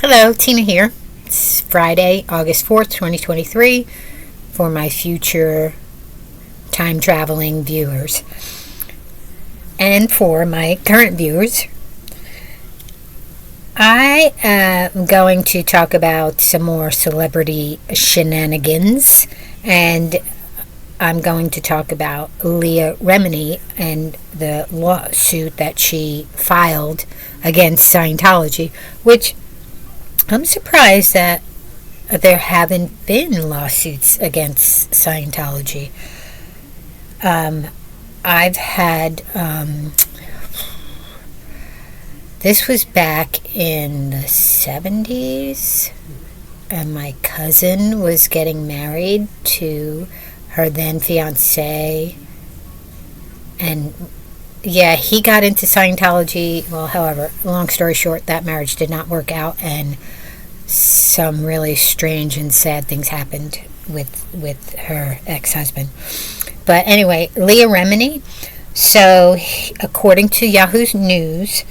Hello, Tina here. It's Friday, August 4th, 2023, for my future time-traveling viewers. And for my current viewers, I am going to talk about some more celebrity shenanigans, and I'm going to talk about Leah Remini and the lawsuit that she filed against Scientology, which I'm surprised that there haven't been lawsuits against Scientology. I've had, this was back in the 70s, and my cousin was getting married to her then fiance, and yeah, he got into Scientology. Well, however, long story short, that marriage did not work out, and some really strange and sad things happened with her ex-husband. But anyway, Leah Remini. So, according to Yahoo News,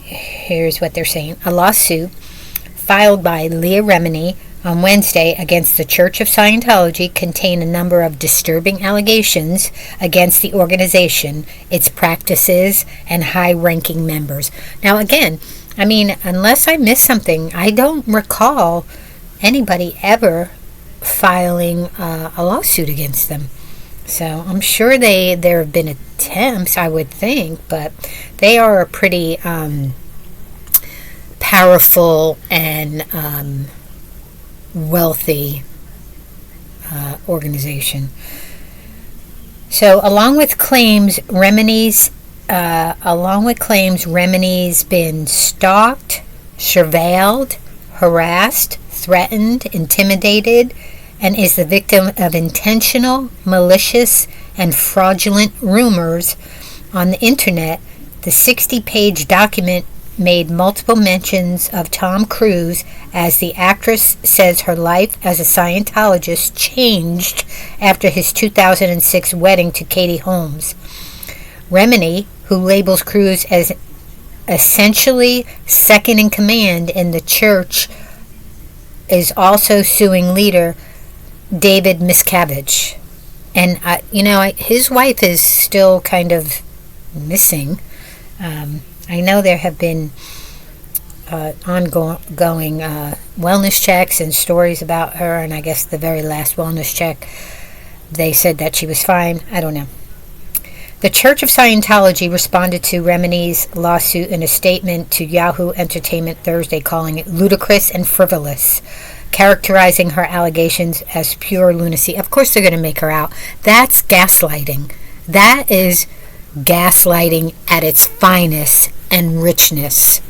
here's what they're saying. A lawsuit filed by Leah Remini on Wednesday against the Church of Scientology contained a number of disturbing allegations against the organization, its practices, and high-ranking members. Now, again, I mean, unless I missed something, I don't recall anybody ever filing a lawsuit against them. So I'm sure there have been attempts, I would think, but they are a pretty powerful and wealthy organization. So, along with claims Remini's been stalked, surveilled, harassed, threatened, intimidated, and is the victim of intentional, malicious, and fraudulent rumors on the internet. The 60-page document made multiple mentions of Tom Cruise, as the actress says her life as a Scientologist changed after his 2006 wedding to Katie Holmes. Remini, who labels Cruise as essentially second in command in the church, is also suing leader David Cabbage. And, his wife is still kind of missing. I know there have been ongoing wellness checks and stories about her, and I guess the very last wellness check, they said that she was fine. I don't know. The Church of Scientology responded to Remini's lawsuit in a statement to Yahoo Entertainment Thursday, calling it ludicrous and frivolous, characterizing her allegations as pure lunacy. Of course they're going to make her out. That's gaslighting. That is gaslighting at its finest and richness.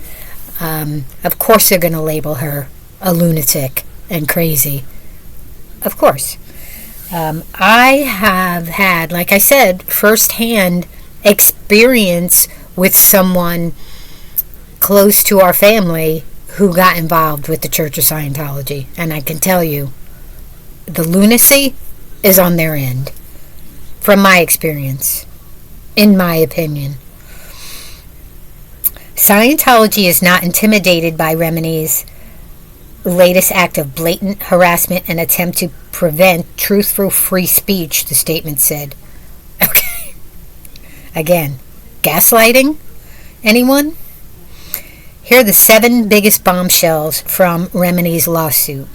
Of course they're going to label her a lunatic and crazy. Of course. I have had, like I said, firsthand experience with someone close to our family who got involved with the Church of Scientology. And I can tell you, the lunacy is on their end. From my experience. In my opinion. Scientology is not intimidated by Remini's latest act of blatant harassment and attempt to prevent truthful free speech, the statement said. Okay. Again, gaslighting? Anyone? Here are the 7 biggest bombshells from Remini's lawsuit.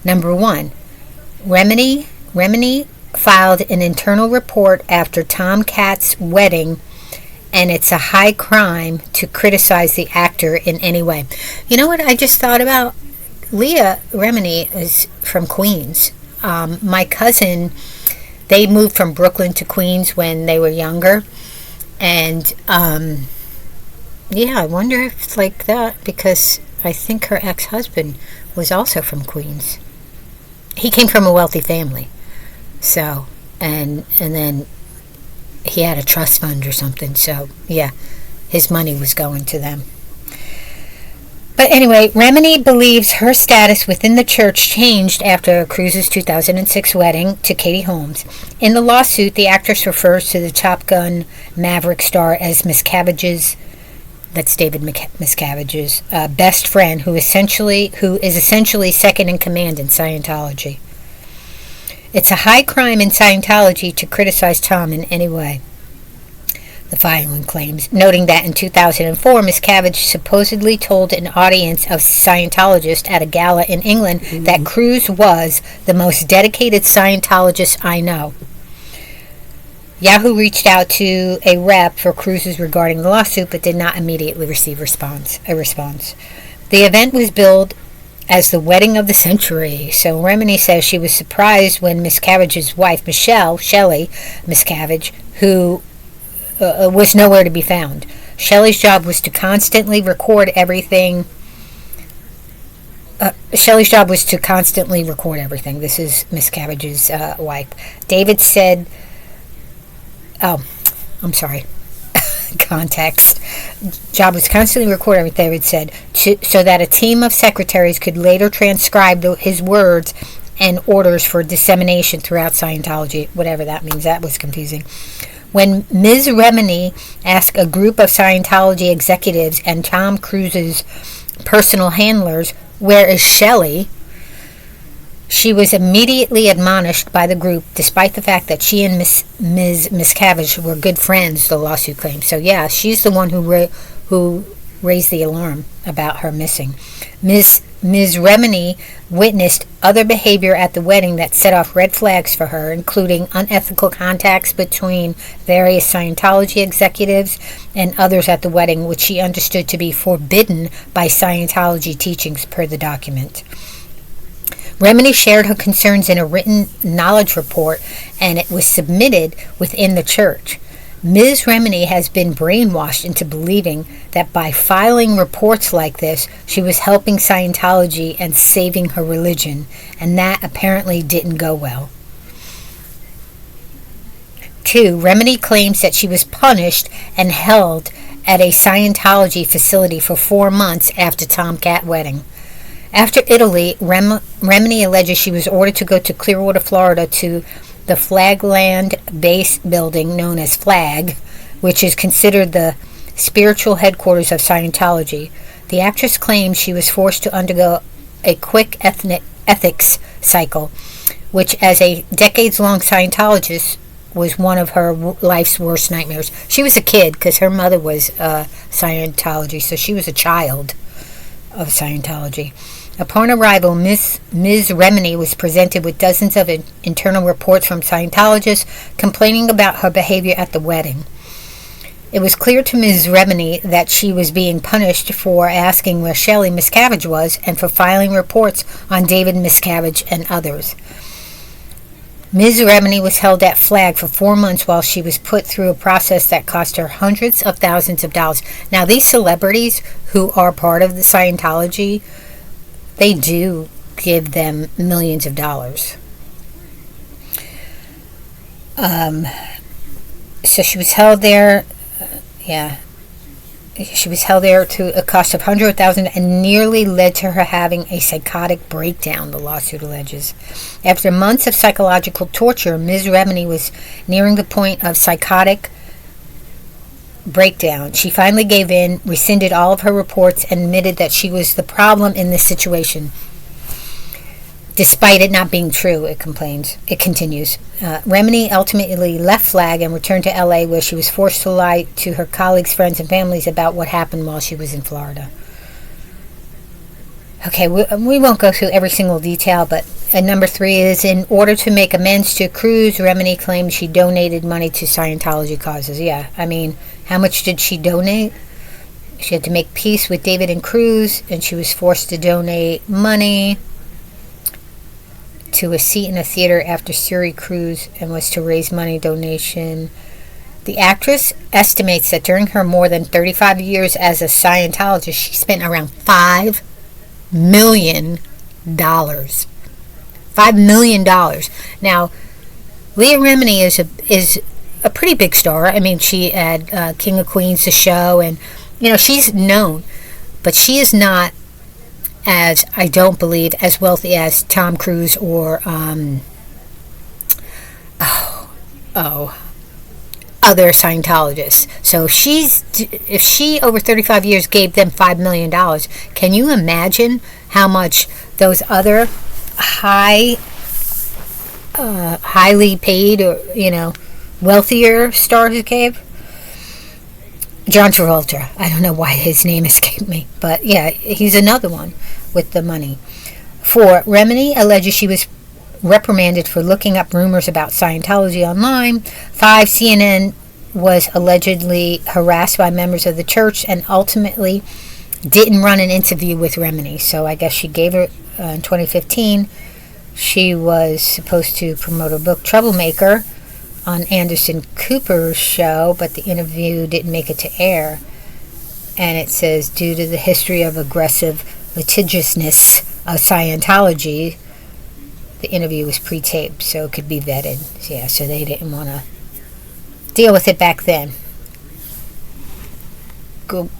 Number 1. Remini filed an internal report after Tom Katz's wedding, and it's a high crime to criticize the actor in any way. You know what I just thought about? Leah Remini is from Queens. My cousin, they moved from Brooklyn to Queens when they were younger, and yeah, I wonder if it's like that, because I think her ex-husband was also from Queens. He came from a wealthy family. So, and then he had a trust fund or something. So, yeah, his money was going to them. But anyway, Remini believes her status within the church changed after Cruise's 2006 wedding to Katie Holmes. In the lawsuit, the actress refers to the Top Gun Maverick star as Miss Cabbage's That's David Miscavige's best friend, who is essentially second in command in Scientology. It's a high crime in Scientology to criticize Tom in any way, the filing claims, noting that in 2004, Miscavige supposedly told an audience of Scientologists at a gala in England that Cruz was the most dedicated Scientologist I know. Yahoo reached out to a rep for Cruz's regarding the lawsuit, but did not immediately receive a response. The event was billed as the wedding of the century. So Remini says she was surprised when Miscavige's wife, Shelley Miscavige, who was nowhere to be found. Shelley's job was to constantly record everything. This is Miscavige's wife. David said, context. Job was constantly recording everything, David said, so that a team of secretaries could later transcribe his words and orders for dissemination throughout Scientology, whatever that means. That was confusing. When Ms. Remini asked a group of Scientology executives and Tom Cruise's personal handlers, "Where is Shelley?" she was immediately admonished by the group, despite the fact that she and Ms. Miscavige were good friends, the lawsuit claims. So yeah, she's the one who raised the alarm about her missing. Ms. Remini witnessed other behavior at the wedding that set off red flags for her, including unethical contacts between various Scientology executives and others at the wedding, which she understood to be forbidden by Scientology teachings per the document. Remini shared her concerns in a written knowledge report, and it was submitted within the church. Ms. Remini has been brainwashed into believing that by filing reports like this, she was helping Scientology and saving her religion, and that apparently didn't go well. 2. Remini claims that she was punished and held at a Scientology facility for 4 months after Tomcat wedding. After Italy, Remini alleges she was ordered to go to Clearwater, Florida, to the Flagland base building known as Flag, which is considered the spiritual headquarters of Scientology. The actress claims she was forced to undergo a quick ethics cycle, which as a decades-long Scientologist was one of her life's worst nightmares. She was a kid because her mother was Scientology, so she was a child of Scientology. Upon arrival, Ms. Remini was presented with dozens of internal reports from Scientologists complaining about her behavior at the wedding. It was clear to Ms. Remini that she was being punished for asking where Shelley Miscavige was and for filing reports on David Miscavige and others. Ms. Remini was held at Flag for 4 months while she was put through a process that cost her hundreds of thousands of dollars. Now, these celebrities who are part of the Scientology, they do give them millions of dollars. So she was held there, She was held there to a cost of hundreds of thousands and nearly led to her having a psychotic breakdown, the lawsuit alleges. After months of psychological torture, Ms. Remini was nearing the point of psychotic breakdown. She finally gave in, rescinded all of her reports, and admitted that she was the problem in this situation. Despite it not being true, it continues. Remini ultimately left Flag and returned to L.A., where she was forced to lie to her colleagues, friends, and families about what happened while she was in Florida. Okay, we won't go through every single detail, but number 3 is, in order to make amends to Cruz, Remini claimed she donated money to Scientology causes. Yeah, I mean, how much did she donate? She had to make peace with David and Cruz, and she was forced to donate money to a seat in a theater after Suri Cruz, and was to raise money donation. The actress estimates that during her more than 35 years as a Scientologist, she spent around $5 million. $5 million. Now, Leah Remini is a pretty big star. I mean, she had King of Queens, the show, and she's known, but she is not, as I don't believe, as wealthy as Tom Cruise or other Scientologists. So if she over 35 years gave them $5 million, can you imagine how much those other highly paid or wealthier stars gave? John Travolta. I don't know why his name escaped me, but yeah, he's another one with the money. 4. Remini alleges she was reprimanded for looking up rumors about Scientology online. 5. CNN was allegedly harassed by members of the church and ultimately didn't run an interview with Remini. So I guess she gave her in 2015. She was supposed to promote her book Troublemaker on Anderson Cooper's show, but the interview didn't make it to air. And it says, due to the history of aggressive litigiousness of Scientology, the interview was pre-taped, so it could be vetted. Yeah, so they didn't want to deal with it back then.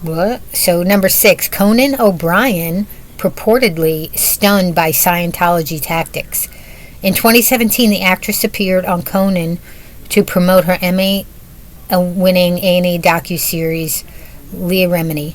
What? So number 6, Conan O'Brien purportedly stunned by Scientology tactics. In 2017, the actress appeared on Conan to promote her Emmy-winning A&E docuseries Leah Remini,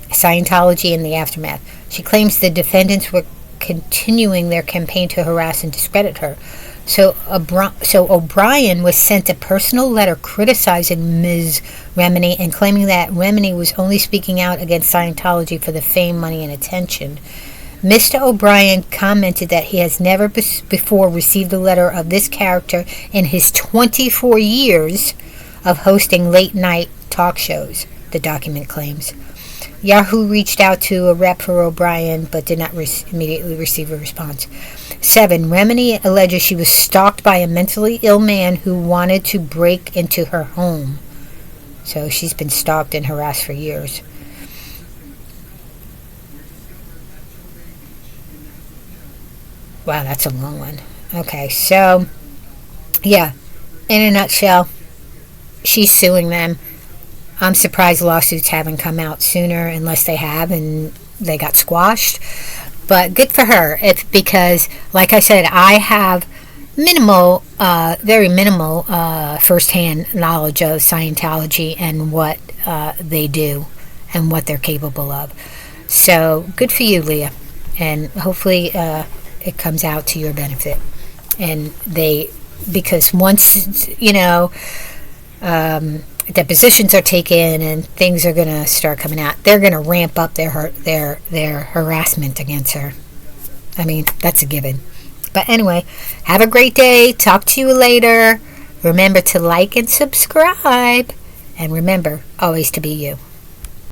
Scientology in the Aftermath. She claims the defendants were continuing their campaign to harass and discredit her. So O'Brien was sent a personal letter criticizing Ms. Remini and claiming that Remini was only speaking out against Scientology for the fame, money, and attention. Mr. O'Brien commented that he has never before received a letter of this character in his 24 years of hosting late-night talk shows, the document claims. Yahoo reached out to a rep for O'Brien, but did not immediately receive a response. 7. Remini alleges she was stalked by a mentally ill man who wanted to break into her home. So she's been stalked and harassed for years. Wow, that's a long one. Okay, so, yeah, in a nutshell, she's suing them. I'm surprised lawsuits haven't come out sooner, unless they have and they got squashed. But good for her, because, like I said, I have very minimal first-hand knowledge of Scientology and what they do and what they're capable of. So good for you, Leah, and hopefully it comes out to your benefit. And because once depositions are taken and things are going to start coming out, they're going to ramp up their harassment against her. I mean, that's a given. But anyway, have a great day. Talk to you later. Remember to like and subscribe. And remember, always to be you.